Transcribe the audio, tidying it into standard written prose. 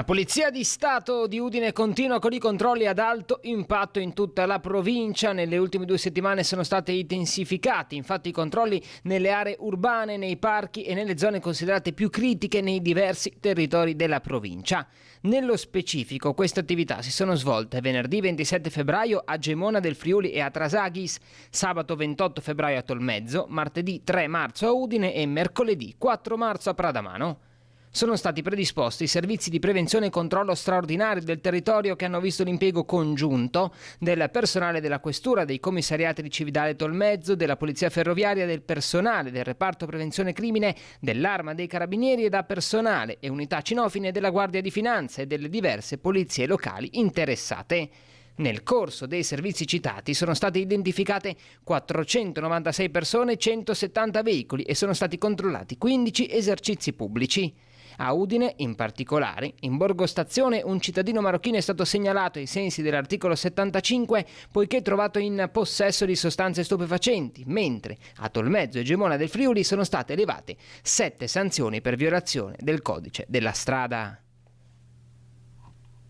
La Polizia di Stato di Udine continua con i controlli ad alto impatto in tutta la provincia. Nelle ultime 2 settimane sono stati intensificati infatti i controlli nelle aree urbane, nei parchi e nelle zone considerate più critiche nei diversi territori della provincia. Nello specifico, queste attività si sono svolte venerdì 27 febbraio a Gemona del Friuli e a Trasaghis, sabato 28 febbraio a Tolmezzo, martedì 3 marzo a Udine e mercoledì 4 marzo a Pradamano. Sono stati predisposti servizi di prevenzione e controllo straordinari del territorio che hanno visto l'impiego congiunto del personale della Questura, dei commissariati di Cividale Tolmezzo, della Polizia Ferroviaria, del personale del reparto prevenzione crimine, dell'Arma dei Carabinieri e da personale e unità cinofine della Guardia di Finanza e delle diverse polizie locali interessate. Nel corso dei servizi citati sono state identificate 496 persone e 170 veicoli e sono stati controllati 15 esercizi pubblici. A Udine, in particolare, in Borgo Stazione un cittadino marocchino è stato segnalato ai sensi dell'articolo 75 poiché trovato in possesso di sostanze stupefacenti, mentre a Tolmezzo e Gemona del Friuli sono state elevate 7 sanzioni per violazione del codice della strada.